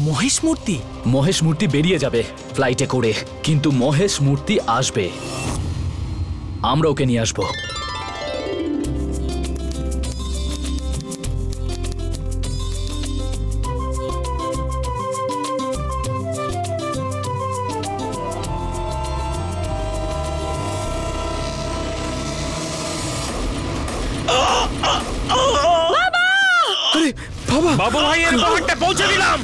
মহেশ মূর্তি? মহেশ মূর্তি বেরিয়ে যাবে ফ্লাইটে করে, কিন্তু মহেশ মূর্তি আসবে। আমরা ওকে নিয়ে আসবো। বাবু ভাইয়ের পাহাড়টা পৌঁছে দিলাম।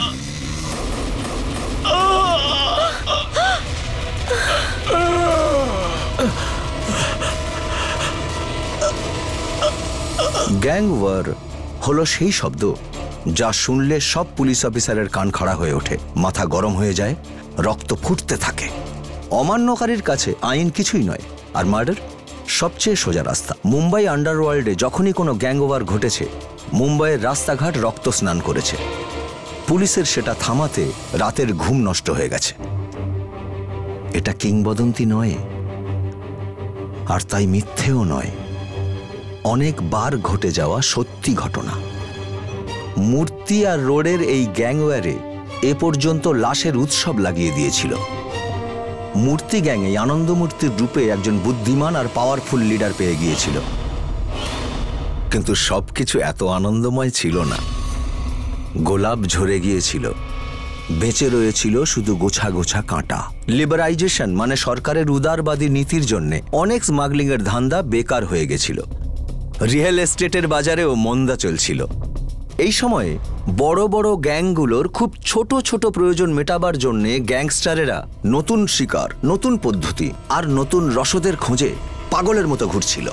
গ্যাং ওয়ার হলো সেই শব্দ যা শুনলে সব পুলিশ অফিসারের কান খাড়া হয়ে ওঠে, মাথা গরম হয়ে যায়, রক্ত ফুটতে থাকে। অমান্যকারীর কাছে আইন কিছুই নয়, আর মার্ডার সবচেয়ে সোজা রাস্তা। মুম্বাই আন্ডারওয়ার্ল্ডে যখনই কোনো গ্যাং ওয়ার ঘটেছে, মুম্বাইয়ের রাস্তাঘাট রক্ত স্নান করেছে। পুলিশের সেটা থামাতে রাতের ঘুম নষ্ট হয়ে গেছে। এটা কিংবদন্তি নয়, আর তাই মিথ্যেও নয়, অনেকবার ঘটে যাওয়া সত্যি ঘটনা। মূর্তি আর রোডের এই গ্যাংওয়ারে এ পর্যন্ত লাশের উৎসব লাগিয়ে দিয়েছিল। মূর্তি গ্যাং এই আনন্দমূর্তির রূপে একজন বুদ্ধিমান আর পাওয়ারফুল লিডার পেয়ে গিয়েছিল, কিন্তু সবকিছু এত আনন্দময় ছিল না। গোলাপ ঝরে গিয়েছিল, বেঁচে রয়েছিল শুধু গোছা গোছা কাঁটা। লিবারাইজেশন মানে সরকারের উদারবাদী নীতির জন্য অনেক স্মাগলিং এর ধান্দা বেকার হয়ে গেছিল। রিয়েল এস্টেটের বাজারেও মন্দা চলছিল। এই সময়ে বড় বড় গ্যাংগুলোর খুব ছোট ছোট প্রয়োজন মেটাবার জন্যে গ্যাংস্টারেরা নতুন শিকার, নতুন পদ্ধতি আর নতুন রসদের খোঁজে পাগলের মতো ঘুরছিল।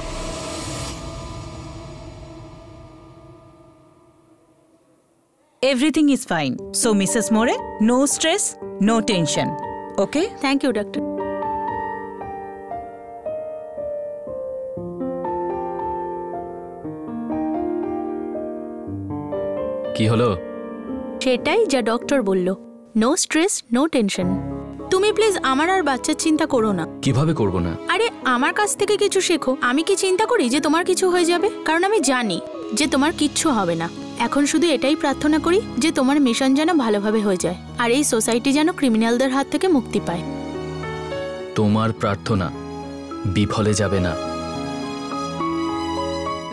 Everything is fine. So, Mrs. More, no stress, no tension. Okay? Thank you, doctor. কি হলো? সেটাই যা ডক্টর বলল, নো স্ট্রেস, নো টেনশন। তুমি প্লিজ আমার আর বাচ্চার চিন্তা করো না। কিভাবে করব না? আরে আমার কাছ থেকে কিছু শেখো। আমি কি চিন্তা করি যে তোমার কিছু হয়ে যাবে? কারণ আমি জানি যে তোমার কিচ্ছু হবে না। এখন শুধু এটাই প্রার্থনা করি যে তোমার মিশন যেন ভালোভাবে হয়ে যায়, আর এই সোসাইটি যেন ক্রিমিনালদের হাত থেকে মুক্তি পায়। তোমার প্রার্থনা বিফলে যাবে না।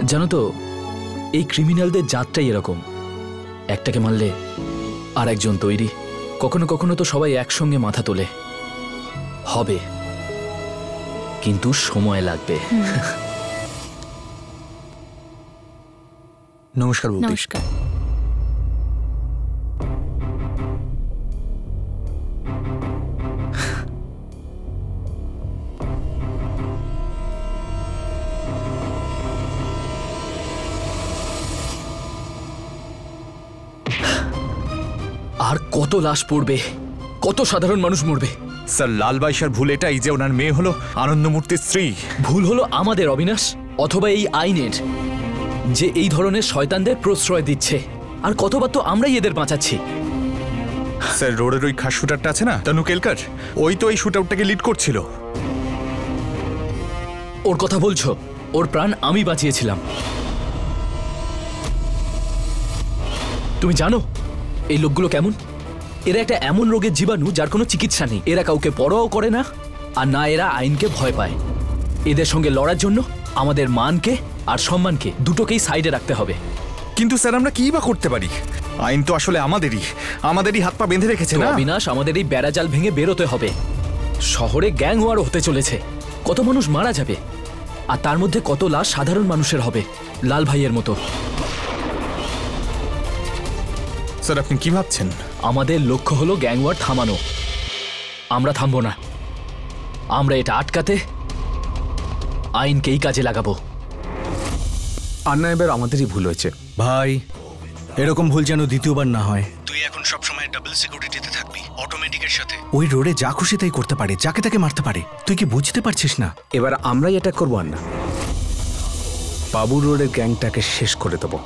জানো তো, এই ক্রিমিনালদের জাতটাই এরকম, একটাকে মারলে আর একজন তৈরি। কখনো কখনো তো সবাই একসঙ্গে মাথা তোলে। হবে, কিন্তু সময় লাগবে। নমস্কার। নমস্কার। আর কত লাশ পড়বে, কত সাধারণ মানুষ মরবে? স্যার, লাল বাইশার ভুল এটাই যে ওনার মেয়ে হলো আনন্দমূর্তির স্ত্রী। ভুল হলো আমাদের, অবিনাশ, অথবা এই আইনের, যে এই ধরনের শয়তানদের প্রশ্রয় দিচ্ছে। আর কতবার তো আমরাই এদের বাঁচাচ্ছি। স্যার, রোডের ওই খাস শুটারটা আছে না, তনু কেলকার, ওই তো এই শুটআউটটাকে লিড করছিল। ওর কথা বলছো? ওর প্রাণ আমি বাঁচিয়েছিলাম। তুমি জানো এই লোকগুলো কেমন? এরা একটা এমন রোগের জীবাণু যার কোনো চিকিৎসা নেই। এরা কাউকে পরোয়াও করে না, আর না এরা আইনকে ভয় পায়। এদের সঙ্গে লড়ার জন্য আমাদের মানকে আর সম্মানকে দুটোকেই সাইডে রাখতে হবে। কিন্তু স্যার, আমরা কি বা করতে পারি? আইন তো আসলে আমাদেরই হাত পা বেঁধে রেখেছে না? অবিনাশ, আমাদের এই বেড়াজাল ভেঙে বেরোতে হবে। শহরে গ্যাং ওয়ার হতে চলেছে, কত মানুষ মারা যাবে, আর তার মধ্যে কত লাশ সাধারণ মানুষের হবে, লাল ভাইয়ের মতো। স্যার, আপনি কি ভাবছেন? আমাদের লক্ষ্য হলো গ্যাং ওয়ার থামানো। আমরা থামবো না। আমরা এটা আটকাতে আইনকেই কাজে লাগাবো। আর না, এবার আমাদেরই ভুল হয়েছে ভাই। এরকম ভুল যেন দ্বিতীয়বার না হয়। তুই এখন সব সময় ডাবল সিকিউরিটিতে থাকবি, অটোমেটিকের সাথে। ওই রোডে যা খুশি তাই করতে পারে, যাকে তাকে মারতে পারে। তুই কি বুঝতে পারছিস না? এবার আমরাই অ্যাটাক করবো। আর না, বাবু রোডের গ্যাংটাকে শেষ করে দেবো।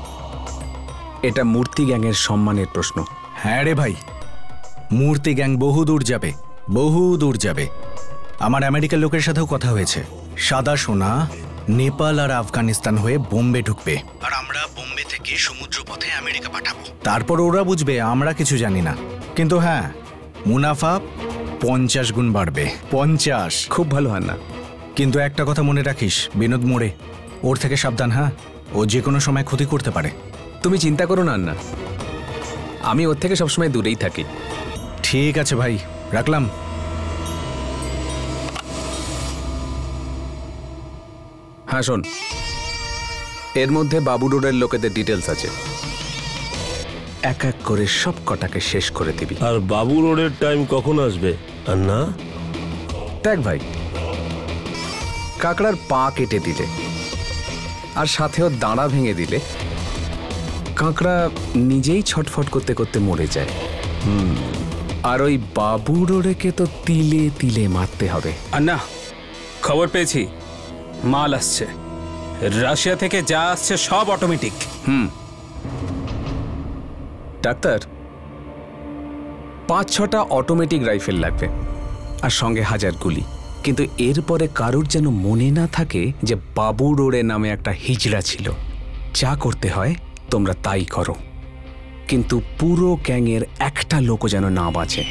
এটা মূর্তি গ্যাংয়ের সম্মানের প্রশ্ন। হ্যাঁ রে ভাই, মূর্তি গ্যাং বহু দূর যাবে, বহু দূর যাবে। আমার আমেরিকার লোকের সাথেও কথা হয়েছে। সাদা সোনা নেপাল আর আফগানিস্তান হয়ে বোম্বে ঢুকবে, আর আমরা বোম্বে থেকে সমুদ্র পথে আমেরিকা পাঠাবো। তারপর ওরা বুঝবে আমরা কিছু জানি না। কিন্তু হ্যাঁ, মুনাফা 50 গুণ বাড়বে। 50। খুব ভালো হান্না। কিন্তু একটা কথা মনে রাখিস, বিনোদ মোড়ে, ওর থেকে সাবধান। হ্যাঁ, ও যে কোনো সময় ক্ষতি করতে পারে। তুমি চিন্তা করো না আন্না, আমি ওর থেকে সবসময় দূরেই থাকি। ঠিক আছে ভাই, রাখলাম। হ্যাঁ শোন, এর মধ্যে বাবু রোডের লোকেদের ডিটেলস আছে, এক এক করে সব কটাকে শেষ করে দিবি। আর বাবু রোডের টাইম কখন আসবে? আর না দেখ ভাই, কাকড়ার পা কেটে দিলে আর সাথেও দাঁড়া ভেঙে দিলে কাঁকড়া নিজেই ছটফট করতে করতে মরে যায়। আর ওই বাবু রোডেকে তো তিলে তিলে মারতে হবে। আন্না, খবর পেয়েছি, মাল আসছে রাশিয়া থেকে, যা আসছে সব অটোমেটিক। ডাক্তার, 5-6টা অটোমেটিক রাইফেল লাগবে আর সঙ্গে 1000 গুলি। কিন্তু এরপরে কারুর যেন মনে না থাকে যে বাবু রোডে নামে একটা হিজড়া ছিল। যা করতে হয় তোমরা তাই করো, কিন্তু পুরো গ্যাংয়ের একটা লোকও যেন না বাঁচে।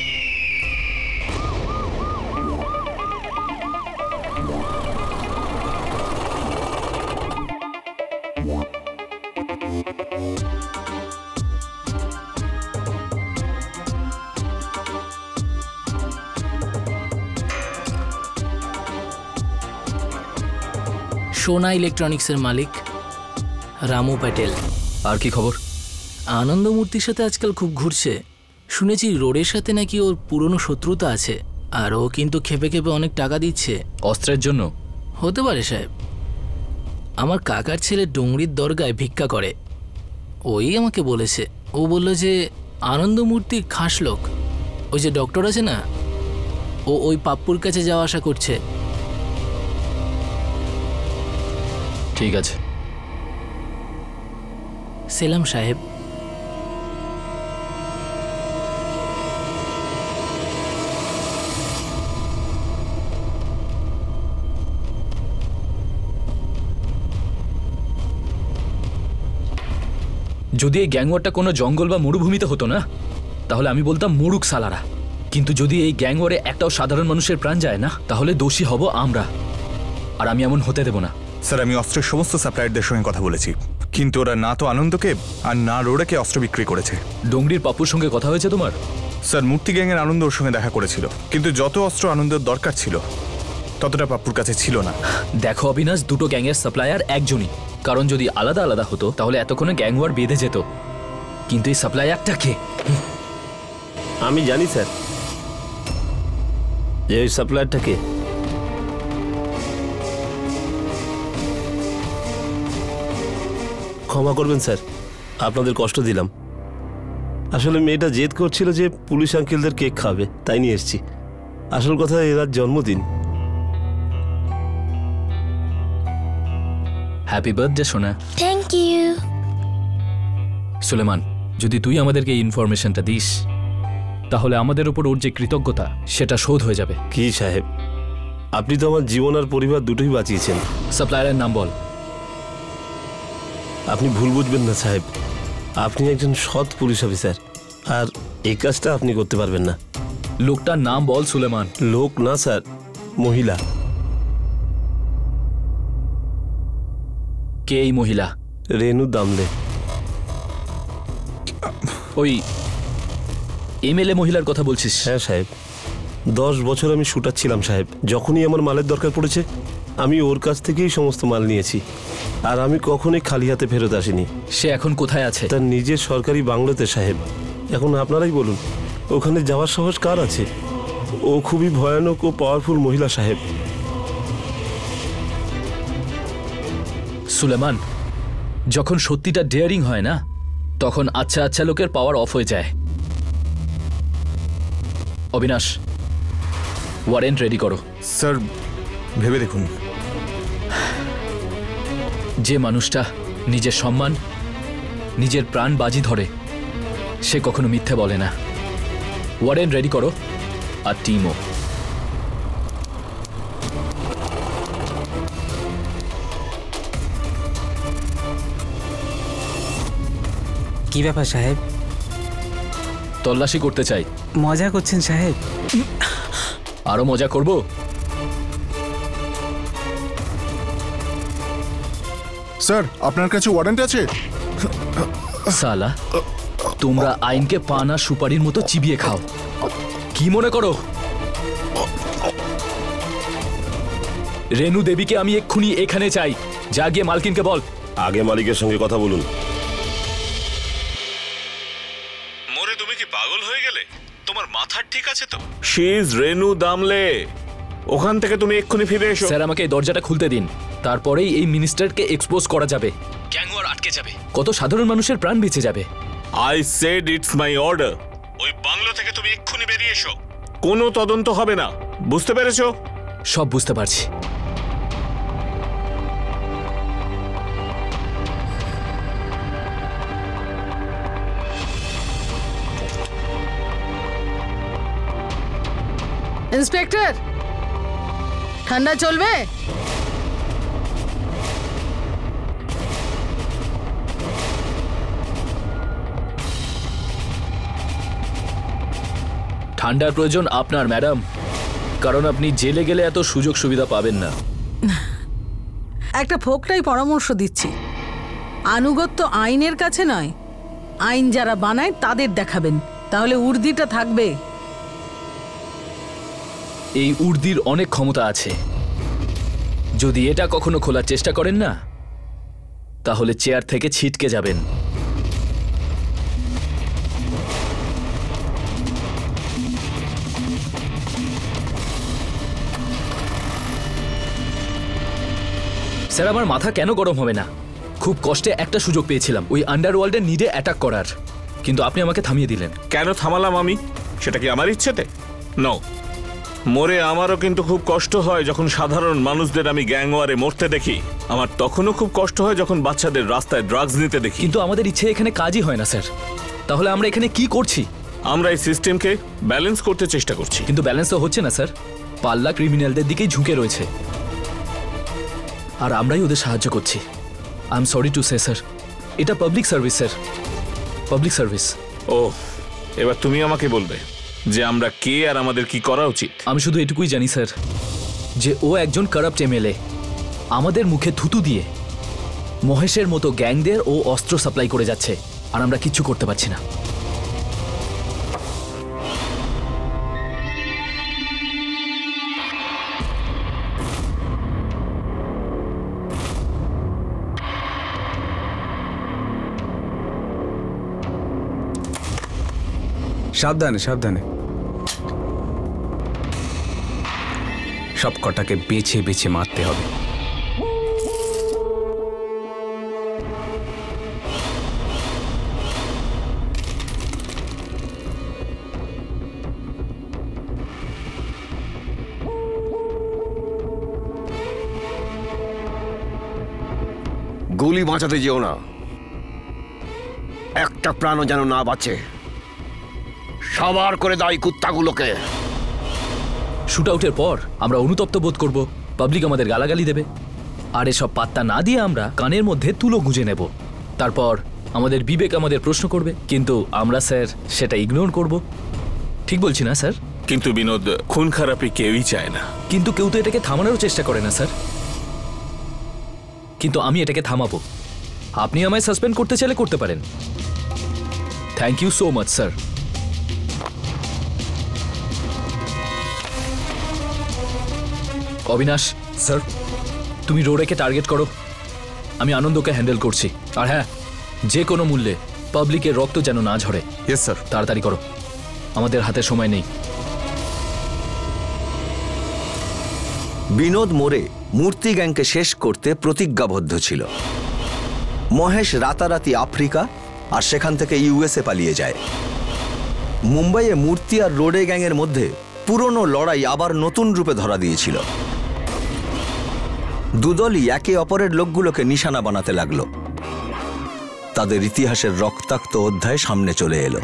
সোনা ইলেকট্রনিক্সের মালিক রামু প্যাটেল। আর কি খবর? আনন্দমূর্তির সাথে আজকাল খুব ঘুরছে, শুনেছি রোডের সাথে নাকি ওর পুরনো শত্রুতা আছে, আর ও কিন্তু খেপে খেপে অনেক টাকা দিচ্ছে অস্ত্রের জন্য। হতে পারে সাহেব, আমার কাকার ছেলে ডুংরির দরগায় ভিক্ষা করে, ওই আমাকে বলেছে। ও বলল যে আনন্দমূর্তি খাস লোক, ওই যে ডক্টর আছে না, ও ওই পাপ্পুর কাছে যাওয়া আসা করছে। ঠিক আছে, সেলাম সাহেব। যদি এই গ্যাংওয়ারটা কোনো জঙ্গল বা মরুভূমিতে হতো না, তাহলে আমি বলতাম মরুক সালারা। কিন্তু যদি এই গ্যাংওয়ারে একটাও সাধারণ মানুষের প্রাণ যায় না, তাহলে দোষী হব আমরা, আর আমি এমন হতে দেব না। স্যার, আমি অস্ত্রের সমস্ত সাপ্লায়ারদের সঙ্গে কথা বলেছি, কিন্তু ওরা না তো আনন্দকে আর না রোডেকে অস্ত্র বিক্রি করেছে। ডোংরির পাপুর সঙ্গে কথা হয়েছে তোমার? স্যার, মূর্তি গ্যাংয়ের আনন্দ ওর সঙ্গে দেখা করেছিল, কিন্তু যত অস্ত্র আনন্দের দরকার ছিল ততটা পাপ্পুর কাছে ছিল না। দেখো অবিনাশ, দুটো গ্যাংয়ের সাপ্লায়ার একজনই, কারণ যদি আলাদা আলাদা হতো তাহলে এতক্ষণে গ্যাং ওয়ার বেঁধে যেত। কিন্তু এই সাপ্লায়ারটা কে? আমি জানি স্যার যে ওই সাপ্লায়ারটা কে। ক্ষমা করবেন স্যার, আপনাদের কষ্ট দিলাম। আসলে মেয়েটা জেদ করছিল যে পুলিশ আঙ্কেলদের কেক খাবে, তাই নিয়ে এসেছি। আসল কথা, এর জন্মদিন। হ্যাপি বার্থডে সোনা। Thank you. সুলেমান, যদি তুই আমাদেরকে এই ইনফরমেশনটা দিস, তাহলে আমাদের উপর ওর যে কৃতজ্ঞতা সেটা শোধ হয়ে যাবে। কি সাহেব, আপনি তো আমার জীবন আর পরিবার দুটোই বাঁচিয়েছেন। সাপ্লায়ারের নাম বল। আপনি ভুল বুঝবেন না সাহেব, আপনি একজন সৎ পুলিশ অফিসার, আর এই কাজটা আপনি করতে পারবেন না। লোকটার নাম বল সুলেমান। লোক না স্যার, মহিলা। কে এই মহিলা? রেনু দামলে। ওই এমএলএ মহিলার কথা বলছিস? হ্যাঁ সাহেব, 10 বছর আমি শুটার ছিলাম সাহেব। যখনই আমার মালের দরকার পড়েছে আমি ওর কাছ থেকেই সমস্ত মাল নিয়েছি, আর আমি কখনোই খালি হাতে ফেরত আসিনি। সে এখন কোথায় আছে? তার নিজের সরকারি বাংলোতে সাহেব। এখন আপনারাই বলুন, ওখানে যাওয়ার সাহস কার আছে? ও খুবই ভয়ানক ও পাওয়ারফুল মহিলা সাহেব। সুলেমান, যখন সত্যিটা ডেয়ারিং হয় না, তখন আচ্ছা আচ্ছা লোকের পাওয়ার অফ হয়ে যায়। অবিনাশ, ওয়ারেন্ট রেডি করো। স্যার, ভেবে দেখুন। যে মানুষটা নিজের সম্মান, নিজের প্রাণ বাজি ধরে, সে কখনো মিথ্যে বলে না। ওয়ারেন্ট রেডি করো, আর টিমও। কি ব্যাপার সাহেব? তল্লাশি করতে চাই। মজা করছেন সাহেব? আরো মজা করব? স্যার, আপনার কাছে ওয়ারেন্ট আছে? সালা, তোমরা আইনকে পানা সুপারির মতো চিবিয়ে খাও। কি মনে করো রেনু দেবীকে আমি এক্ষুনি এখানে চাই? যা গিয়ে মালকিনকে বল। আগে মালিকের সঙ্গে কথা বলুন। মোরে, তুমি কি পাগল হয়ে গেলে? তোমার মাথা ঠিক আছে তো? শি ইজ রেনু দামলে। ওখান থেকে তুমি এক্ষুনি ফিরে এসো। স্যার, আমাকে এই দরজাটা খুলতে দিন, তারপরেই এই মিনিস্টারকে এক্সপোজ করা যাবে। গ্যাংওয়ার আটকে যাবে, কত সাধারণ মানুষের প্রাণ বেঁচে যাবে। I said it's my order. ওই বাংলো থেকে তুমি এক্ষুনি বেরিয়ে এসো। কোনো তদন্ত হবে না, বুঝতে পেরেছো? সব বুঝতে পারছি। ইন্সপেক্টর, ঠান্ডা চলবে? ঠান্ডার প্রয়োজন আপনার, ম্যাডাম, কারণ আপনি জেলে গেলে এত সুযোগ সুবিধা পাবেন না। একটা ফোকটাই পরামর্শ দিচ্ছি, আনুগত্য আইনের কাছে নয়, আইন যারা বানায় তাদের দেখাবেন, তাহলে উর্দিটা থাকবে। এই উর্দির অনেক ক্ষমতা আছে, যদি এটা কখনো খোলার চেষ্টা করেন না তাহলে চেয়ার থেকে ছিটকে যাবেন। স্যার, আমার মাথা কেন গরম হবে না? খুব কষ্টে একটা সুযোগ পেয়েছিলাম ওই আন্ডারওয়ার্ল্ডের নিডে অ্যাটাক করার, কিন্তু আপনি আমাকে থামিয়ে দিলেন। কেন থামালাম আমি? সেটা কি আমার ইচ্ছেতে? নো। মরে আমারও কিন্তু খুব কষ্ট হয় যখন সাধারণ মানুষদের আমি গ্যাংওয়ারে মরতে দেখি। আমার তখনও খুব কষ্ট হয় যখন বাচ্চাদের রাস্তায় ড্রাগস নিতে দেখি। কিন্তু আমাদের ইচ্ছে এখানে কাজই হয় না স্যার। তাহলে আমরা এখানে কি করছি? আমরা এই সিস্টেমকে ব্যালেন্স করতে চেষ্টা করছি। কিন্তু ব্যালেন্স তো হচ্ছে না স্যার, পাল্লা ক্রিমিনালদের দিকেই ঝুঁকে রয়েছে, আর আমরাই ওদের সাহায্য করছি। I am sorry to say sir, এটা public service sir, public service. ও, এবার তুমি আমাকে বলবে যে আমরা কে আর আমাদের কি করা উচিত। আমি শুধু এটুকুই জানি স্যার যে ও একজন কারাপ্ট এমএলএ, আমাদের মুখে থুতু দিয়ে মহেশের মতো গ্যাংদের ও অস্ত্র সাপ্লাই করে যাচ্ছে, আর আমরা কিচ্ছু করতে পারছি না। সাবধানে সাবধানে। সব কটাকে বেছে বেছে মারতে হবে। গুলি বাঁচাতে যেও না, একটা প্রাণও যেন না বাঁচে। সবার করে দাও এই কুত্তাগুলোকে। শুট আউটের পর আমরা অনুতপ্ত বোধ করব, পাবলিক আমাদের গালাগালি দেবে, আর এসব পাত্তা না দিয়ে আমরা কানের মধ্যে তুলো গুঁজে নেব। তারপর আমাদের বিবেক আমাদের প্রশ্ন করবে, কিন্তু আমরা স্যার সেটা ইগনোর করব। ঠিক বলছি না স্যার? কিন্তু বিনোদ, খুন খারাপি কেউই চায় না। কিন্তু কেউ তো এটাকে থামানোর চেষ্টা করে না স্যার। কিন্তু আমি এটাকে থামাবো। আপনি আমায় সাসপেন্ড করতে চাইলে করতে পারেন। Thank you so much sir. Abinash sir, তুমি রোডেকে টার্গেট করো, আমি আনন্দকে হ্যান্ডেল করছি। আর হ্যাঁ, যে কোনো মূল্যে পাবলিকের রক্ত যেন না ঝরে। Yes sir. তাড়াতাড়ি করো, আমাদের হাতে সময় নেই। বিনোদ মোরে মূর্তি গ্যাংকে শেষ করতে প্রতিজ্ঞাবদ্ধ ছিল। মহেশ রাতারাতি আফ্রিকা আর সেখান থেকে ইউএসএ পালিয়ে যায়। মুম্বাইয়ে মূর্তি আর রোডে গ্যাংয়ের মধ্যে পুরনো লড়াই আবার নতুন রূপে ধরা দিয়েছিল। দুদলই একে অপরের লোকগুলোকে নিশানা বানাতে লাগলো। তাদের ইতিহাসের রক্তাক্ত অধ্যায় সামনে চলে এলো।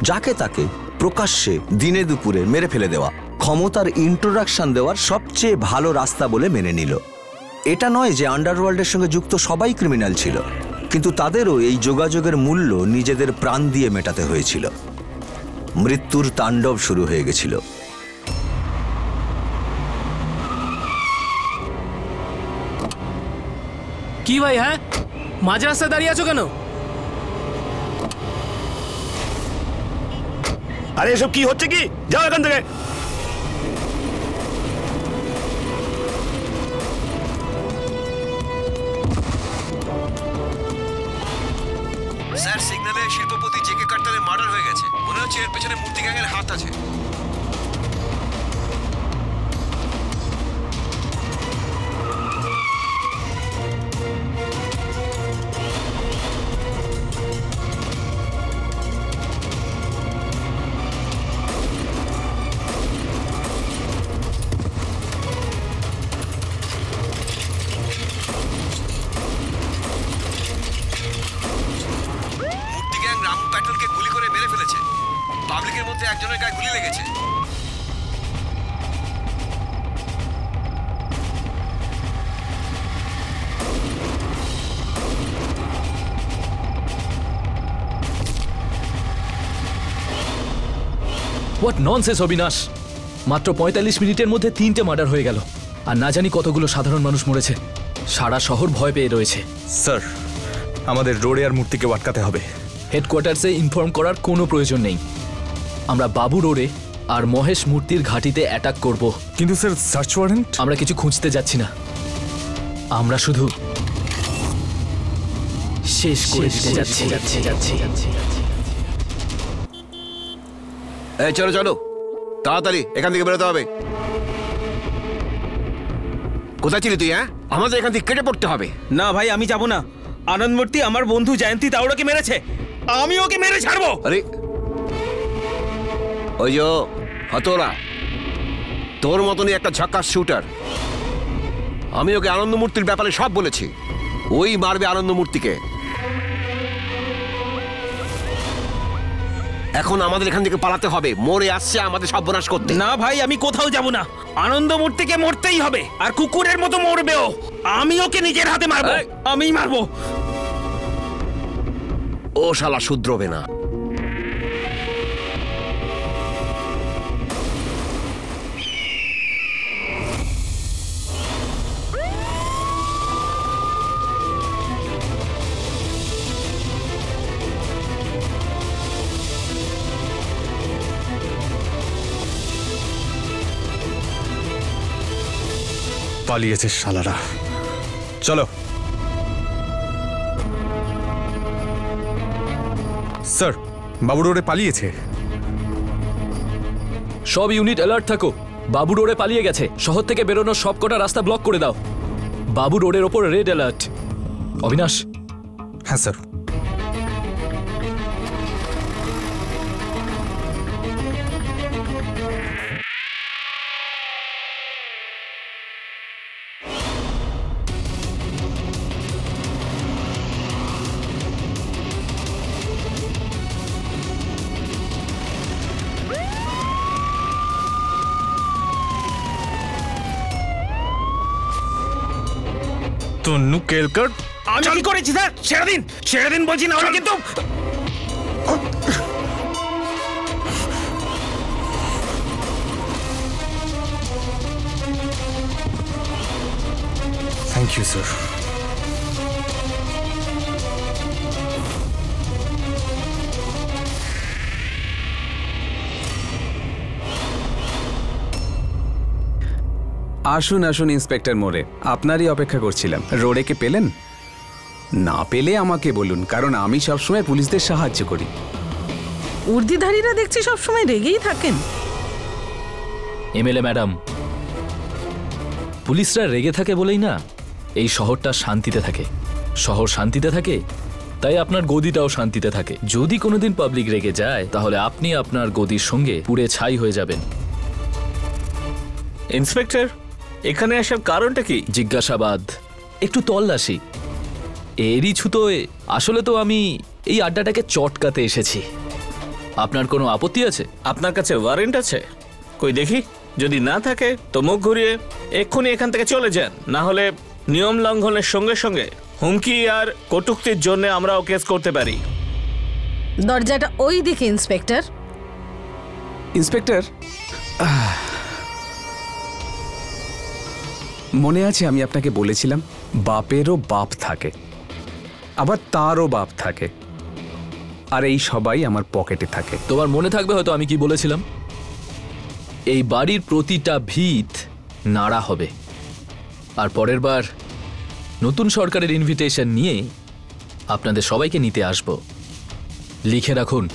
যাকে তাকে প্রকাশ্যে দিনে দুপুরে মেরে ফেলে দেওয়া ক্ষমতার ইন্ট্রোডাকশন দেওয়ার সবচেয়ে ভালো রাস্তা বলে মেনে নিল। এটা নয় যে আন্ডারওয়ার্ল্ডের সঙ্গে যুক্ত সবাই ক্রিমিনাল ছিল, কিন্তু তাদেরও এই যোগাযোগের মূল্য নিজেদের প্রাণ দিয়ে মেটাতে হয়েছিল। মৃত্যুর তাণ্ডব শুরু হয়ে গেছিল। কি ভাই, হ্যাঁ মাঝ রাস্তায় দাঁড়িয়ে আছো কেন? আরে এসব কি হচ্ছে কি? যাও এখান থেকে। স্যার, সিগন্যালে শিল্পপতি জেকে কার্টারের মার্ডার হয়ে গেছে। মনে হচ্ছে এর পেছনে মূর্তি গ্যাংয়ের হাত আছে। পাবলিকের মধ্যে একজনের গায়ে গুলি লেগেছে। What nonsense Abinash! মাত্র ৪৫ মিনিটের মধ্যে ৩টে মার্ডার হয়ে গেল, আর না জানি কতগুলো সাধারণ মানুষ মরেছে। সারা শহর ভয় পেয়ে রয়েছে। স্যার, আমাদের রোডে আর মূর্তিকে আটকাতে হবে। হেডকোয়ার্টার্সে ইনফর্ম করার কোনো প্রয়োজন নেই। আমরা বাবু রোডে আর মহেশ মূর্তির ঘাঁটিতে অ্যাটাক করব। কিন্তু স্যার, সার্চ ওয়ারেন্ট? আমরা কিছু খুঁজতে যাচ্ছি না, আমরা শুধু শেষ করে দিতে যাচ্ছি। এই চলো চলো, তাড়াতাড়ি এখান থেকে বেরোতে হবে। কোথায় ছিলি তুই? হ্যাঁ, আমাদের এখান থেকে কেটে পড়তে হবে। না ভাই, আমি যাব না। আনন্দ মূর্তি আমার বন্ধু জয়ন্তী তাওড়াকে মেরেছে, আমি ওকে মেরে ছাড়বো। আরে ওই যে হতোরা, তোর মতনই একটা ঝাক্কাস শুটার। আমি ওকে আনন্দ মূর্তির ব্যাপারে সব বলেছি। ওই মারবে আনন্দ মূর্তিকে। এখন আমাদের এখান থেকে পালাতে হবে। মরে আসছে আমাদের সর্বনাশ করতে। না ভাই, আমি কোথাও যাব না। আনন্দ মূর্তিকে মরতেই হবে, আর কুকুরের মতো মরবেও। আমি ওকে নিজের হাতে মারবো, আমিই মারবো। ও শালা শুধরবে না। পালিয়েছে শালারা। চলো স্যার, বাবু রোডে পালিয়েছে। সব ইউনিট অ্যালার্ট থাকো। বাবু রোডে পালিয়ে গেছে। শহর থেকে বেরোনোর সব কটা রাস্তা ব্লক করে দাও। বাবু রোডের ওপর রেড অ্যালার্ট। অবিনাশ? হ্যাঁ স্যার। তন্নু কেলকার, আমি কি করেছি স্যার? ছেড়ে দিন বলছি, না হলে কিন্তু। Thank you sir. আসুন আসুন ইন্সপেক্টর মোরে, আপনারই অপেক্ষা করছিলাম। রোডেকে পেলেন? না পেলে আমাকে বলুন, কারণ আমি সবসময় পুলিশদের সাহায্য করি। উর্দিধারীরা দেখছি সবসময় রেগেই থাকেন। এমএলএ ম্যাডাম, পুলিশরা রেগে থাকে বলেই না এই শহরটা শান্তিতে থাকে। শহর শান্তিতে থাকে, তাই আপনার গদিটাও শান্তিতে থাকে। যদি কোনোদিন পাবলিক রেগে যায়, তাহলে আপনি আপনার গদির সঙ্গে পুড়ে ছাই হয়ে যাবেন। ইন্সপেক্টর, এখানে আসার কারণটা কি? জিজ্ঞাসাবাদ, একটু তল্লাশি। এরই ছুতোয় আসলে তো আমি এই আড্ডাটাকে চটকাতে এসেছি। আপনার কোনো আপত্তি আছে? আপনার কাছে ওয়ারেন্ট আছে? কই দেখি। যদি না থাকে তো মুখ ঘুরিয়ে এক্ষুনি এখান থেকে চলে যান, না হলে নিয়ম লঙ্ঘনের সঙ্গে সঙ্গে হুমকি আর কটূক্তির জন্য আমরাও কেস করতে পারি। দরজাটা ওই দিকে ইন্সপেক্টর। ইন্সপেক্টর, মনে আছে আমি আপনাকে বলেছিলাম বাপেরও বাপ থাকে, আবার তারও বাপ থাকে, আর এই সবাই আমার পকেটে থাকে। তোমার মনে থাকবে হয়তো আমি কি বলেছিলাম। এই বাড়ির প্রতিটা ভিত নাড়া হবে, আর পরের বার নতুন সরকারের ইনভিটেশন নিয়ে আপনাদের সবাইকে নিতে আসব। লিখে রাখুন।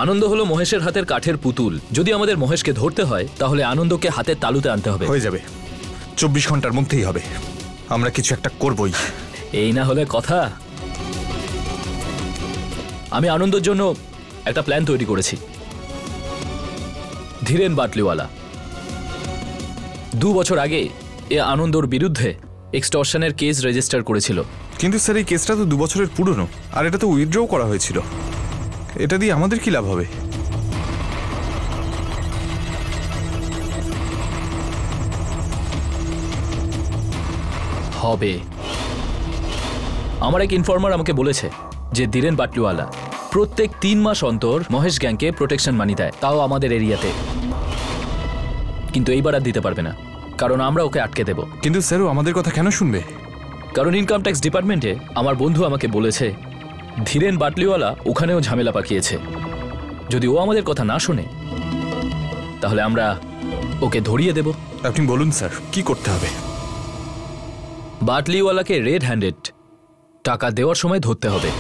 আনন্দ হলো মহেশের হাতের কাঠের পুতুল। যদি আমাদের মহেশকে ধরতে হয় তাহলে আনন্দকে হাতের তালুতে আনতে হবে। হয়ে যাবে, 24 ঘন্টার মধ্যেই হবে। আমরা কিছু একটা করবই। এই না হলে কথা। আমি আনন্দের জন্য একটা প্ল্যান তৈরি করেছি। ধীরেন বাটলিওয়ালা 2 বছর আগে এ আনন্দর বিরুদ্ধে এক্সটর্শনের কেস রেজিস্টার করেছিল। কিন্তু স্যার এই কেসটা তো 2 বছরের পুরনো, আর এটা তো উইথড্রও করা হয়েছিল। এটা দিয়ে আমাদের কি লাভ হবে? হবে। আমার এক ইনফর্মার আমাকে বলেছে যে ধীরেন বাটলিওয়ালা প্রত্যেক 3 মাস অন্তর মহেশ গ্যাংকে প্রোটেকশন মানি দেয়, তাও আমাদের এরিয়াতে। কিন্তু এইবার আর দিতে পারবে না, কারণ আমরা ওকে আটকে দেব। কিন্তু স্যার আমাদের কথা কেন শুনবে? কারণ ইনকাম ট্যাক্স ডিপার্টমেন্টে আমার বন্ধু আমাকে বলেছে ধীরেন বাটলিওয়ালা ওখানেও ঝামেলা পাকিয়েছে। যদি ও আমাদের কথা না শোনে তাহলে আমরা ওকে ধরিয়ে দেব। আপনি বলুন স্যার, কি করতে হবে? বাটলিওয়ালাকে রেড হ্যান্ডেড টাকা দেওয়ার সময় ধরতে হবে।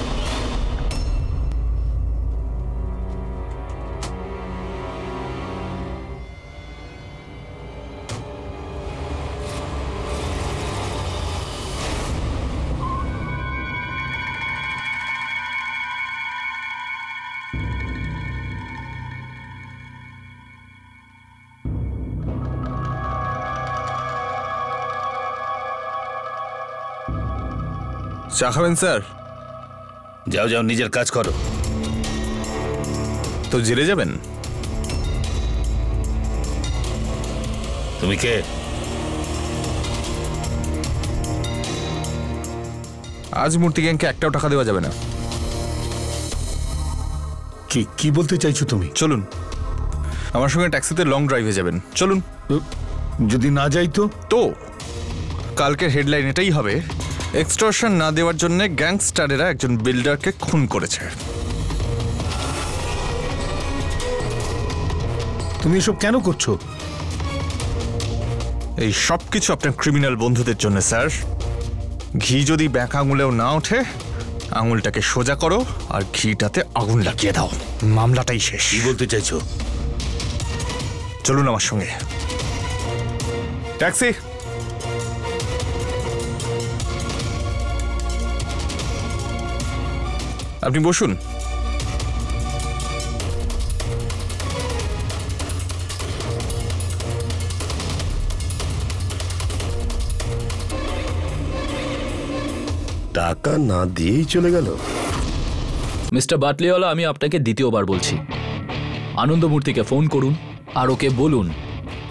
চা খাবেন স্যার? যাও যাও, নিজের কাজ করো। তো জেলে যাবেন? তুমি কে? আজ মূর্তি গ্যাংকে একটাও টাকা দেওয়া যাবে না। কি বলতে চাইছো তুমি? চলুন আমার সঙ্গে ট্যাক্সিতে লং ড্রাইভে যাবেন। চলুন। যদি না যাই তো? তো কালকের হেডলাইন এটাই হবে, এক্সটর্শন না দেওয়ার জন্য গ্যাংস্টারেরা একজন বিল্ডারকে খুন করেছে। তুমি এসব কেন করছো? এই সব কিছু আপনার ক্রিমিনাল বন্ধুদের জন্য স্যার। ঘি যদি ব্যাক আঙুলেও না ওঠে, আঙুলটাকে সোজা করো আর ঘিটাতে আগুন লাগিয়ে দাও, মামলাটাই শেষ। কি বলতে চাইছো? চলুন আমার সঙ্গে। ট্যাক্সি। আপনি বসুন। টাকা না দিয়েই চলে গেল। মিস্টার বাটলিওয়ালা, আমি আপনাকে দ্বিতীয়বার বলছি, আনন্দমূর্তিকে ফোন করুন আর ওকে বলুন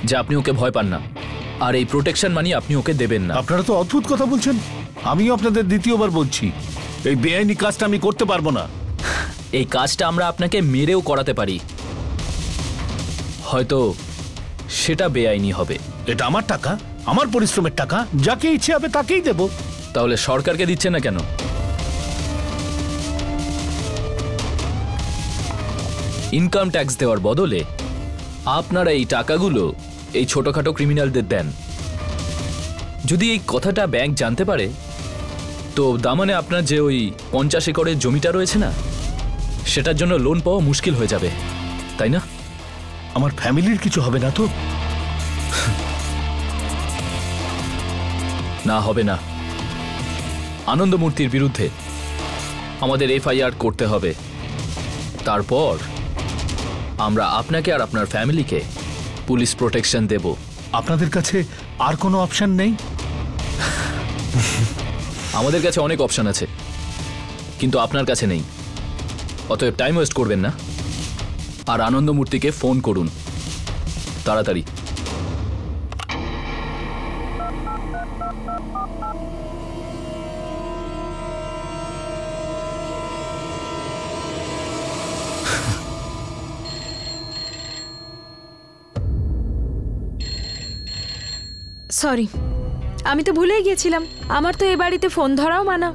যে আপনি ওকে ভয় পান না, আর এই প্রোটেকশন মানি আপনি ওকে দেবেন না। আপনারা তো অদ্ভুত কথা বলছেন। আমিও আপনাদের দ্বিতীয়বার বলছি, এই বেআইনি কাজটা আমি করতে পারবো না। এই কাজটা আমরা আপনাকে মেরেও করাতে পারি, হয়তো সেটা বেআইনি হবে। এটা আমার টাকা, আমার পরিশ্রমের টাকা, যাকে ইচ্ছে হবে তাকেই দেব। তাহলে সরকারকে দিচ্ছেন না কেন? ইনকাম ট্যাক্স দেওয়ার বদলে আপনারা এই টাকাগুলো এই ছোটখাটো ক্রিমিনালদের দেন। যদি এই কথাটা ব্যাংক জানতে পারে তো দামানে আপনার যে ওই 50 একরের জমিটা রয়েছে না, সেটার জন্য লোন পাওয়া মুশকিল হয়ে যাবে, তাই না? আমার ফ্যামিলির কিছু হবে না তো? না, হবে না। আনন্দমূর্তির বিরুদ্ধে আমাদের এফআইআর করতে হবে। তারপর আমরা আপনাকে আর আপনার ফ্যামিলিকে পুলিশ প্রোটেকশন দেব। আপনাদের কাছে আর কোনো অপশন নেই? আমাদের কাছে অনেক অপশন আছে, কিন্তু আপনার কাছে নেই। অতএব টাইম ওয়েস্ট করবেন না, আর আনন্দমূর্তিকে ফোন করুন তাড়াতাড়ি। সরি, আমি তো ভুলেই গিয়েছিলাম। আমার তো এ বাড়িতে ফোন ধরাও মানা।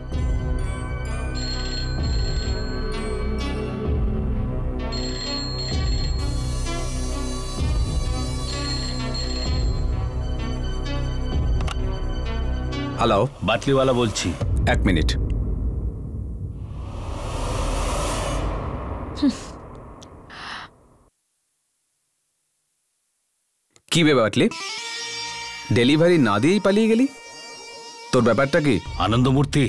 হ্যালো, বাটলিওয়ালা বলছি। 1 মিনিট। কি বে বাটলি, ডেলিভারি না দিয়েই পালিয়ে গেলি? তোর ব্যাপারটা কি? আনন্দমূর্তি,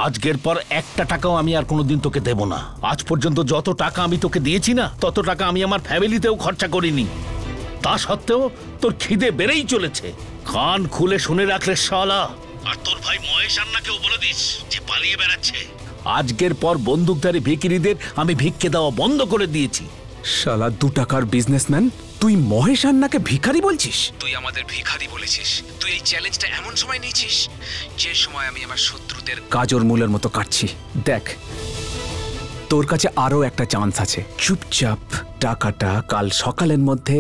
আজকের পর একটা টাকাও আমি আর কোনোদিন তোকে দেব না। আজ পর্যন্ত যত টাকা আমি তোকে দিয়েছি না, তত টাকা আমি আমার ফ্যামিলিতেও খরচা করিনি। তা সত্ত্বেও তোর খিদে বেড়েই চলেছে। কান খুলে শুনে রাখলে শালা। আর তোর ভাই মহেশ আন্নাকেও বলে দিস যে পালিয়ে বেড়াচ্ছে। আজকের পর বন্দুকধারী ভিখিরিদের আমি ভিক্ষে দেওয়া বন্ধ করে দিয়েছি। শালা 2 টাকার বিজনেসম্যান, তুই মহেশ আন্নাকে ভিখারি বলছিস? তুই আমাদের ভিখারি বলেছিস। তুই এই চ্যালেঞ্জটা এমন সময় নিয়েছিস যে সময় আমি আমার শত্রুদের গাজর মূলের মতো কাটছি। দেখ, তোর কাছে আরো একটা চান্স আছে। চুপচাপ টাকাটা কাল সকালের মধ্যে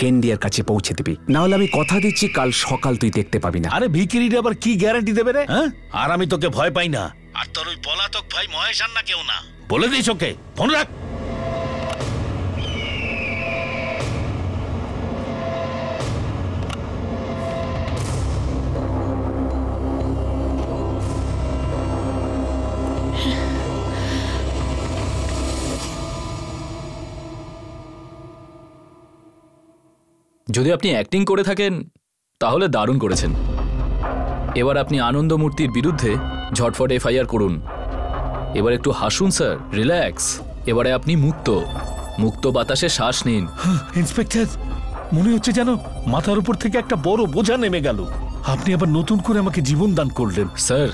কেন্ডিয়ার কাছে পৌঁছে দিবি, না হলে আমি কথা দিচ্ছি কাল সকাল তুই দেখতে পাবি না। আরে ভিখিরিটা আবার কি গ্যারান্টি দেবে রে? হ্যাঁ, আর আমি তোকে ভয় পাই না। আর তোর ওই পলাতক ভাই মহেশ আন্না কেউ না। বলে দিস ওকে, ফোন রাখ। যদি আপনি অ্যাক্টিং করে থাকেন তাহলে দারুণ করেছেন। এবার আপনি আনন্দমূর্তির বিরুদ্ধে ঝটফট এফআইআর করুন। এবার একটু হাসুন স্যার, রিল্যাক্স। এবারে আপনি মুক্ত, মুক্ত বাতাসে শ্বাস নিন। ইন্সপেক্টর, মনে হচ্ছে যেন মাথার উপর থেকে একটা বড় বোঝা নেমে গেল। আপনি আবার নতুন করে আমাকে জীবন দান করলেন। স্যার,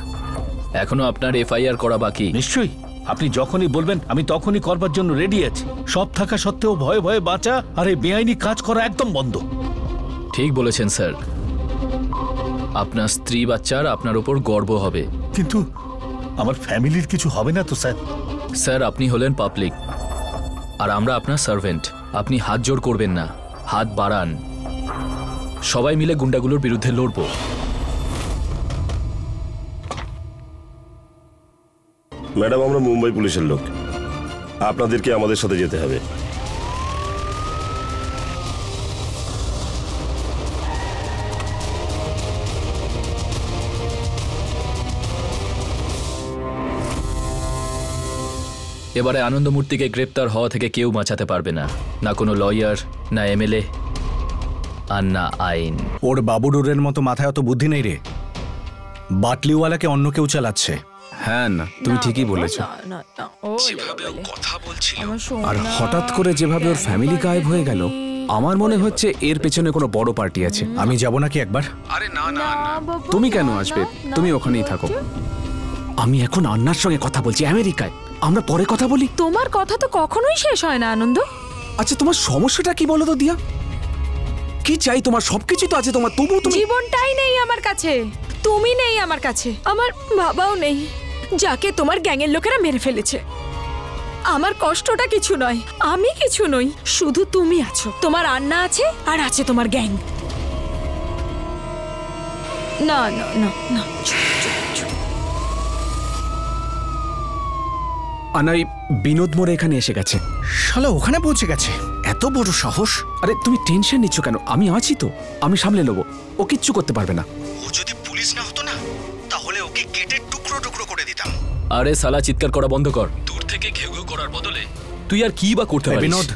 এখনো আপনার এফআইআর করা বাকি। নিশ্চয়ই, আপনি যখনই বলবেন আমি তখনই করবার জন্য রেডি আছি। সব থাকা সত্ত্বেও ভয়ে ভয়ে বাঁচা আর এই বেআইনি কাজ করা একদম বন্ধ। ঠিক বলেছেন স্যার, আপনার স্ত্রী বাচ্চার আপনার উপর গর্ব হবে। কিন্তু আমার ফ্যামিলির কিছু হবে না তো স্যার? স্যার, আপনি হলেন পাবলিক আর আমরা আপনার সার্ভেন্ট। আপনি হাত জোড় করবেন না, হাত বাড়ান। সবাই মিলে গুন্ডাগুলোর বিরুদ্ধে লড়ব। ম্যাডাম, আমরা মুম্বাই পুলিশের লোক, আপনাদেরকে আমাদের সাথে যেতে হবে। এবারে আনন্দমূর্তিকে গ্রেপ্তার হওয়া থেকে কেউ বাঁচাতে পারবে না, না কোনো লয়ার, না এমএলএ, আর না আইন। ওর বাবুডোরের মতো মাথায় অত বুদ্ধি নেই রে। বাটলিওয়ালাকে অন্য কেউ চালাচ্ছে। হ্যাঁ না, তুমি ঠিকই বলেছ। যেভাবে ও কথা বলছিল আর হঠাৎ করে যেভাবে ওর ফ্যামিলি গায়েব হয়ে গেল, আমার মনে হচ্ছে এর পেছনে কোনো বড় পার্টি আছে। আমি যাব নাকি একবার? আরে না না না, তুমি কেন আসবে? তুমি ওখানেই থাকো। আমি এখন আন্নার সঙ্গে কথা বলছি আমেরিকায়। আমরা পরে কথা বলি। তোমার কথা তো কখনোই শেষ হয় না আনন্দ। আচ্ছা, তোমার সমস্যাটা কি বলো তো দিয়া? কি চাই তোমার? সবকিছু তো আছে তোমার, তবু তুমি। জীবনটাই নেই আমার কাছে, তুমি নেই আমার কাছে, আমার বাবাও নেই, যাকে তোমার গ্যাংয়ের লোকেরা মেরে ফেলেছে। আমার কষ্টটা কিছু নয়, আমি কিছু নই, শুধু তুমি আছো। তোমার আন্না আছে আর আছে তোমার গ্যাং। না না না না, আনাই বিনোদ মোড়ে এখানে এসে গেছে। শালা ওখানে পৌঁছে গেছে? এত বড় সাহস! আরে তুমি টেনশন নিচ্ছ কেন? আমি আছি তো, আমি সামলে নেবো। ও কিচ্ছু করতে পারবে না। ও যদি পুলিশ না হতো না, তাহলে ওকে কেটে টুকরো টুকরো করে দিতাম। আরে শালা, চিৎকার করা বন্ধ কর। দূর থেকে ঘেউ ঘেউ করার বদলে তুই আর কি বা করতে পারিস? বিনোদ,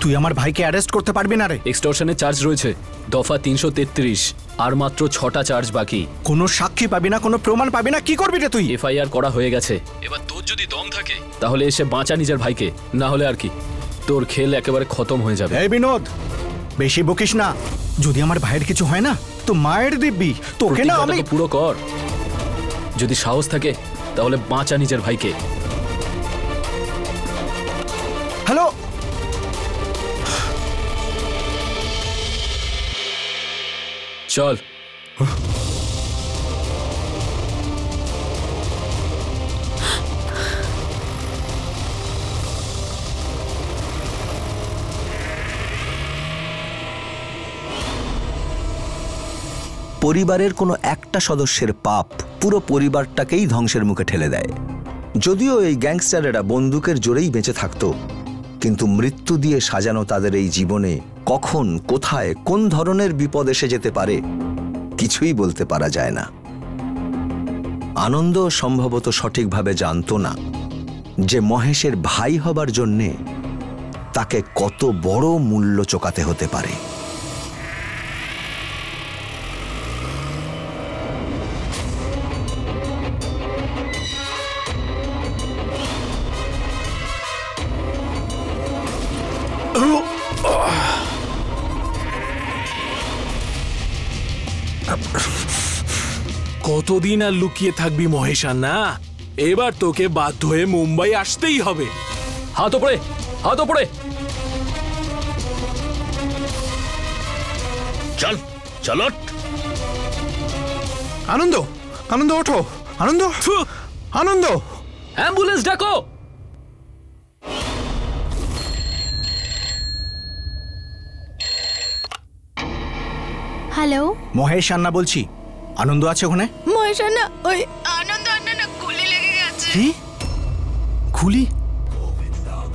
তুই আমার ভাইকে অ্যারেস্ট করতে পারবি না রে। এক্সটর্শনের চার্জ রয়েছে, দফা 333, আর মাত্র 6টা চার্জ বাকি। কোনো সাক্ষী পাবি না, কোনো প্রমাণ পাবি না, কি করবি রে তুই? এফআইআর করা হয়ে গেছে। এবার তোর যদি দম থাকে তাহলে এসে বাঁচা নিজের ভাইকে, না হলে আর কি, তোর খেল একেবারে খতম হয়ে যাবে। এই বিনোদ, বেশি বকিস না। যদি আমার ভাইয়ের কিছু হয় না তো মায়ের দিব্যি তোকে না। আমি পুরো কর, যদি সাহস থাকে তাহলে বাঁচা নিজের ভাইকে। হ্যালো, চল। পরিবারের কোনো একটা সদস্যের পাপ পুরো পরিবারটাকেই ধ্বংসের মুখে ঠেলে দেয়। যদিও এই গ্যাংস্টারেরা বন্দুকের জোরেই বেঁচে থাকতো, কিন্তু মৃত্যু দিয়ে সাজানো তাদের এই জীবনে কখন, কোথায়, কোন ধরনের বিপদ এসে যেতে পারে কিছুই বলতে পারা যায় না। আনন্দ সম্ভবত সঠিকভাবে জানতো না যে মহেশের ভাই হবার জন্যে তাকে কত বড় মূল্য চোকাতে হতে পারে। কতদিন আর লুকিয়ে থাকবি মহেশান্না? এবার তোকে বাধ্য হয়ে মুম্বাই আসতেই হবে। হাত ওপরে, হাত ওপরে। চল চলো। আনন্দ, আনন্দ ওঠো। আনন্দ, আনন্দ, অ্যাম্বুলেন্স ডাকো। হ্যালো, মহেশ আন্না বলছি। আনন্দ আছে ওখানে? মহেশান্না, ওই আনন্দ আন্না না গুলি লেগে গেছে। কি খুলি?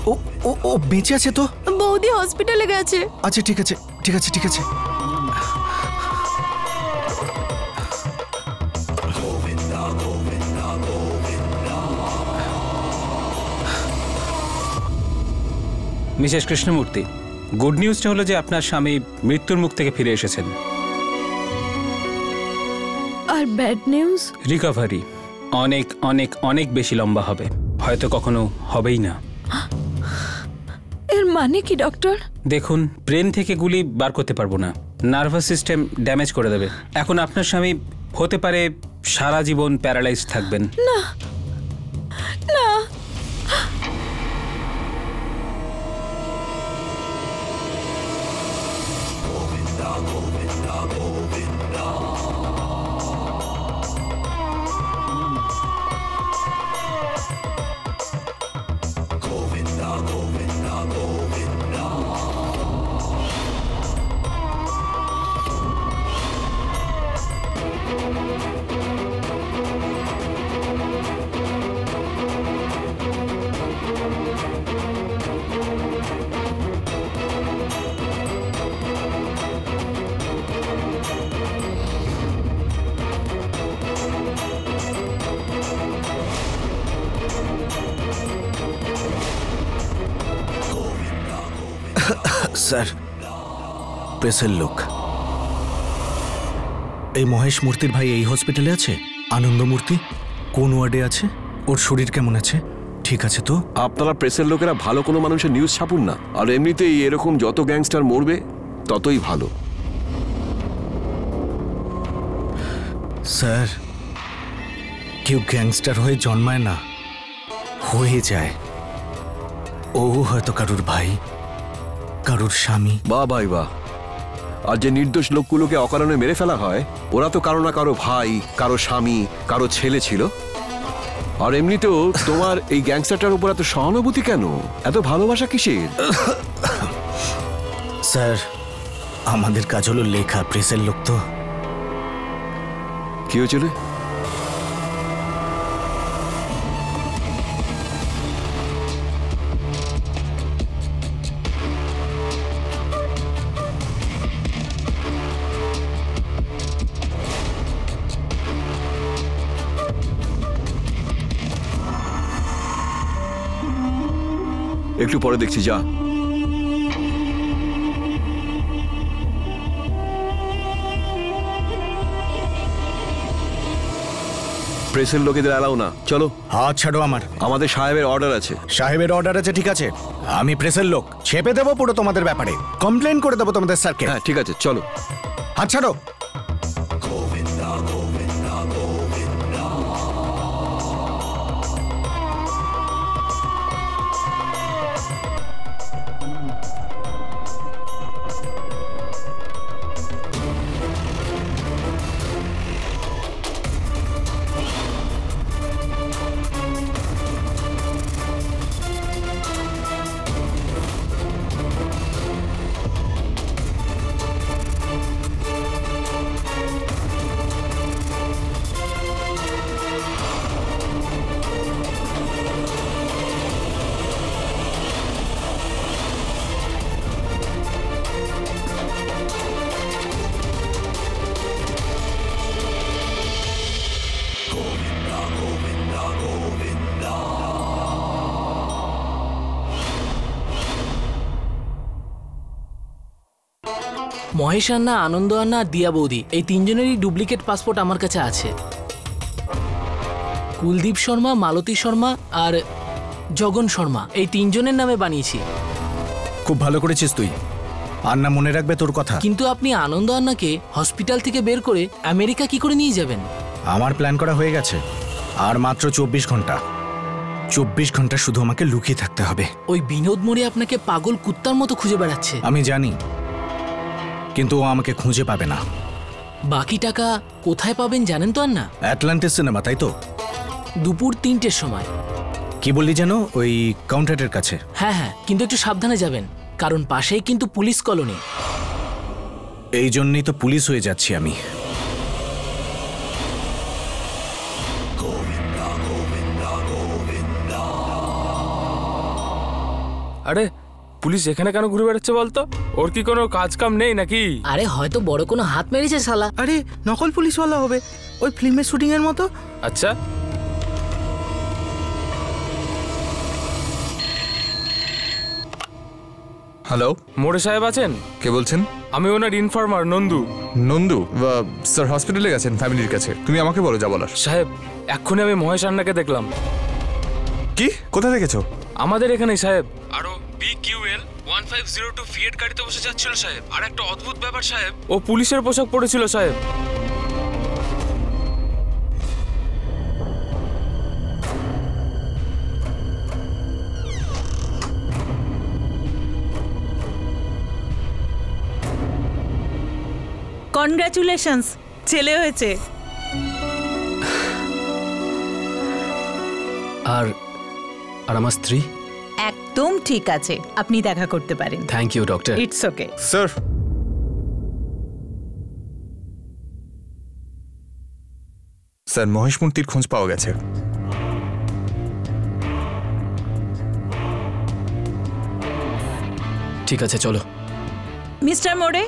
ও ও ও বেঁচে আছে তো? বৌদি হসপিটালে গেছে। আচ্ছা ঠিক আছে, ঠিক আছে, ঠিক আছে। মিসেস কৃষ্ণমূর্তি, গুড নিউজটা হলো যে আপনার স্বামী মৃত্যুর মুখ থেকে ফিরে এসেছেন। আর ব্যাড নিউজ? রিকভারি অনেক অনেক অনেক বেশি লম্বা হবে, হয়তো কখনো হবেই না। এর মানে কি ডক্টর? দেখুন, ব্রেন থেকে গুলি বার করতে পারবো না, নার্ভাস সিস্টেম ড্যামেজ করে দেবে। এখন আপনার স্বামী হতে পারে সারা জীবন প্যারালাইজ থাকবেন। না না, স্যার, প্রেসের লোক। এই মহেশ মূর্তির ভাই এই হসপিটালে আছে? আনন্দ মূর্তি কোন ওয়ার্ডে আছে? ওর শরীর কেমন আছে? ঠিক আছে তো? আপনারা প্রেসের লোকেরা ভালো কোনো মানুষের নিউজ ছাপুন না, আর এমনিতেই এরকম যত গ্যাংস্টার মরবে ততই ভালো। স্যার, কেউ গ্যাংস্টার হয়ে জন্মায় না, হয়ে যায়। ও হয়তো কারুর ভাই, কারুর স্বামী। বাহ ভাই বাহ। আর যে নির্দোষ লোকগুলোকে অকারণে মেরে ফেলা হয়, ওরা তো কারো না কারো ভাই, কারো স্বামী, কারো ছেলে ছিল। আর এমনিতেও তোমার এই গ্যাংস্টারটার উপর এত সহানুভূতি কেন? এত ভালোবাসা কিসের? স্যার, আমাদের কাজ হলো লেখা, প্রেসের লোক তো। কি হয়েছিল? একটু পরে দেখছি, যা। প্রেসের লোকেদের এলাও না, চলো। হাত ছাড়ো আমার। আমাদের সাহেবের অর্ডার আছে। সাহেবের অর্ডার আছে, ঠিক আছে। আমি প্রেসের লোক, ছেপে দেবো পুরো তোমাদের ব্যাপারে, কমপ্লেন করে দেবো তোমাদের স্যারকে। হ্যাঁ ঠিক আছে, চলো। হাত ছাড়ো। মহেশ আন্না, আনন্দ আন্না আর দিয়া বৌদি এই তিনজনেরই ডুপ্লিকেট পাসপোর্ট আমার কাছে আছে। কুলদীপ শর্মা, মালতী শর্মা আর জগন শর্মা এই তিনজনের নামে বানিয়েছি। খুব ভালো করেছিস তুই। আন্না মনে রাখবে তোর কথা। কিন্তু আপনি আনন্দ আন্নাকে হসপিটাল থেকে বের করে আমেরিকা কি করে নিয়ে যাবেন? আমার প্ল্যান করা হয়ে গেছে। আর মাত্র 24 ঘন্টা। 24 ঘন্টা শুধু আমাকে লুকিয়ে থাকতে হবে। ওই বিনোদ মোড়ে আপনাকে পাগল কুত্তার মতো খুঁজে বেড়াচ্ছে। আমি জানি, কিন্তু ও আমাকে খুঁজে পাবে না। বাকি টাকা কোথায় পাবেন জানেন তো আন্না? অ্যাটলান্টিস সিনেমা, তাই তো? দুপুর 3টের সময়। কি বললি যেন? ওই কাউন্টারের কাছে? হ্যাঁ হ্যাঁ, কিন্তু একটু সাবধানে যাবেন, কারণ পাশেই কিন্তু পুলিশ কলোনি। এই জন্যই তো পুলিশ হয়ে যাচ্ছি আমি। আরে পুলিশ এখানে কেন ঘুরে বেড়াচ্ছে বলতো? ওর কি কোনো কাজ কাম নেই নাকি? আরে হয়তো বড় কোনো হাত মেরেছে শালা। আরে নকল পুলিশওয়ালা হবে, ওই ফিল্মের শুটিং এর মতো। আচ্ছা, হ্যালো, মোড়ে সাহেব আছেন? কে বলছেন? আমি ওনার ইনফর্মার নন্দু। নন্দু স্যার হসপিটালে গেছেন ফ্যামিলির কাছে। তুমি আমাকে বলো যা বলার। সাহেব, এক্ষুনি আমি মহেশ আন্নাকে দেখলাম। কি? কোথায় দেখেছো? আমাদের এখানেই সাহেব। আরো BQL 1502 ফিয়েট গাড়িতে বসে যাচ্ছিল সাহেব। আর একটা অদ্ভুত ব্যাপার সাহেব, ও পুলিশের পোশাক পরেছিল সাহেব। কনগ্রাচুলেশনস, ছেলে হয়েছে। আর আমার স্ত্রী একদম ঠিক আছে, আপনি দেখা করতে পারেন। Thank you doctor. It's okay sir. Sir Mahesh মূর্তির খোঁজ পাওয়া গেছে। ঠিক আছে চলো। মিস্টার মোড়ে,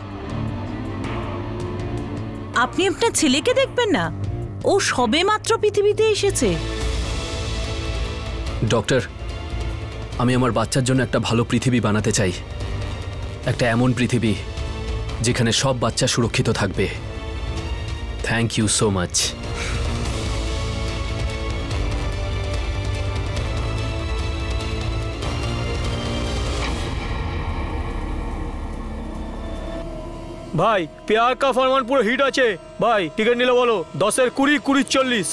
আপনি আপনার ছেলেকে দেখবেন না? ও সবেমাত্র পৃথিবীতে এসেছে। ডক্টর, আমি আমার বাচ্চার জন্য একটা ভালো পৃথিবী বানাতে চাই। একটা এমন পৃথিবী যেখানে সব বাচ্চা সুরক্ষিত থাকবে। Thank you so much. ভাই প্যার কা ফরমান পুরো হিট আছে ভাই। টিকিট নিলে বলো 10-এর 20, 20-এর 40।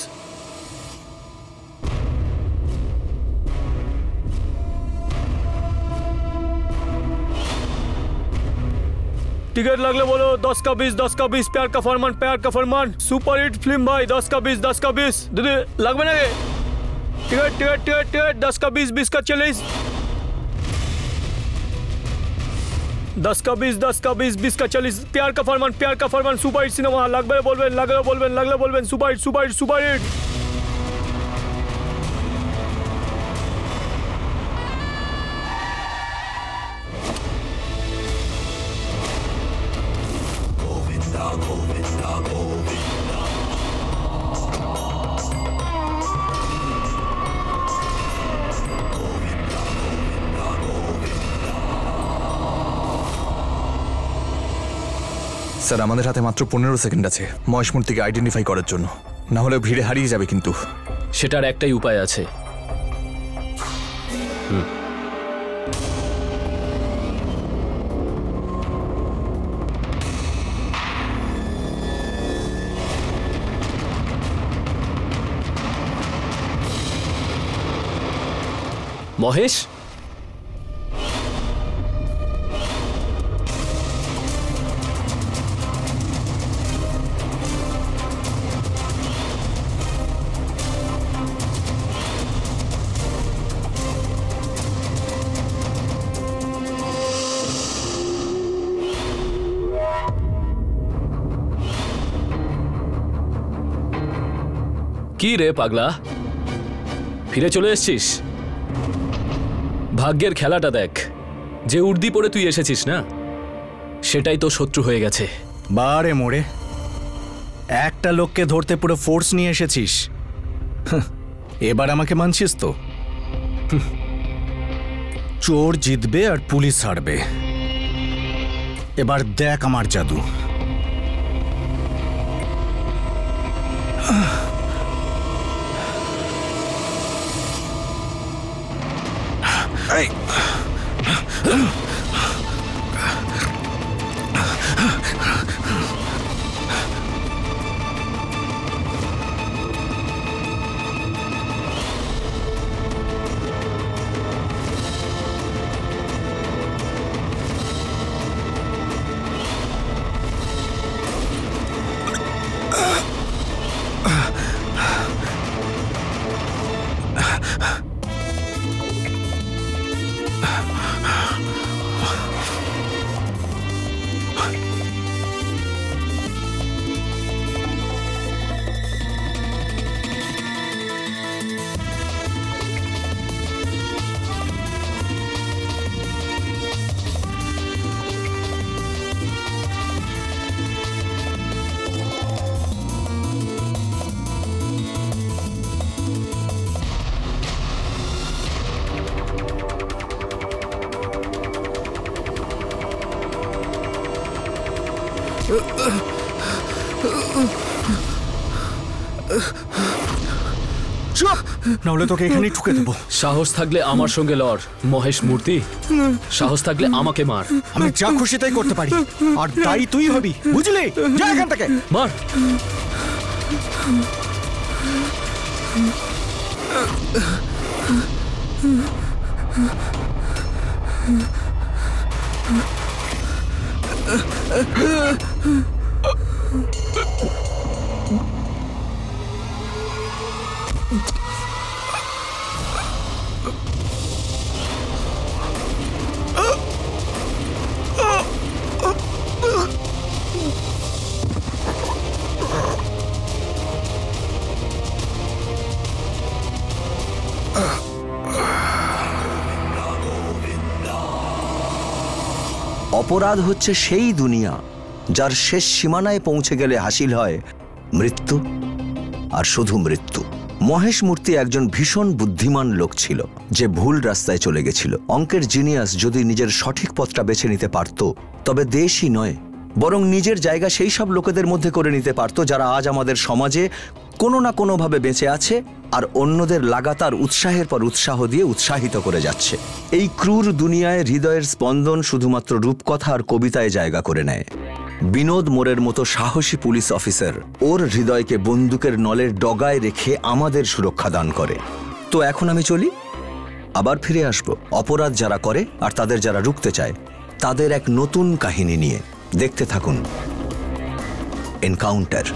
टिकट लगले बोलो 10 का 20, 10 का 20। प्यार का फरमान, प्यार का फरमान। सुपर हिट फिल्म भाई। 10 का 20, 10 का 20। दीदी लगবে না রে? टिकट टिकट टिकट टिकट 10 का 20, 20 का 40। 10 का 20, 10 का 20, 20 का 40। प्यार का फरमान, प्यार का फरमान। सुपर हिट सिनेमा लगবে বলবেন, লাগলে বলবেন, লাগলে বলবেন। Super hit, super hit, super hit. Sir আমাদের হাতে মাত্র 15 সেকেন্ড আছে মহেশ মূর্তিকে আইডেন্টিফাই করার জন্য, না হলে ভিড়ে হারিয়ে যাবে। কিন্তু সেটার একটাই উপায় আছে। মহেশ, কি রে পাগলা, ফিরে চলে এসেছিস? ভাগ্যের খেলাটা দেখ, যে উর্দি পরে তুই এসেছিস না সেটাই তো শত্রু হয়ে গেছে। বারে মোড়ে, একটা লোককে ধরতে পুরো ফোর্স নিয়ে এসেছিস। এবার আমাকে মানছিস তো? চোর জিতবে আর পুলিশ হারবে। এবার দেখ আমার জাদু। এই চুপ, নাহলে তোকে এখানেই ঠুকে দেবো। সাহস থাকলে আমার সঙ্গে লড় মহেশ মূর্তি, সাহস থাকলে আমাকে মার। আমি যা খুশি তাই করতে পারি, আর তাই তুই হবি, বুঝলি? যা এখান থেকে, মার। অপরাধ হচ্ছে সেই দুনিয়া যার শেষ সীমানায় পৌঁছে গেলে হাসিল হয় মৃত্যু, আর শুধু মৃত্যু। মহেশ মূর্তি একজন ভীষণ বুদ্ধিমান লোক ছিল, যে ভুল রাস্তায় চলে গেছিল। অঙ্কের জিনিয়াস যদি নিজের সঠিক পথটা বেছে নিতে পারত, তবে দেশই নয় বরং নিজের জায়গা সেই সব লোকেদের মধ্যে করে নিতে পারত যারা আজ আমাদের সমাজে কোনো না কোনোভাবে বেঁচে আছে আর অন্যদের লাগাতার উৎসাহের পর উৎসাহ দিয়ে উৎসাহিত করে যাচ্ছে। এই ক্রূর দুনিয়ায় হৃদয়ের স্পন্দন শুধুমাত্র রূপকথা আর কবিতায় জায়গা করে নেয়। বিনোদ মোরের মতো সাহসী পুলিশ অফিসার ওর হৃদয়কে বন্দুকের নলের ডগায় রেখে আমাদের সুরক্ষা দান করে। তো এখন আমি চলি, আবার ফিরে আসব অপরাধ যারা করে আর তাদের যারা রুখতে চায় তাদের এক নতুন কাহিনী নিয়ে। দেখতে থাকুন এনকাউন্টার।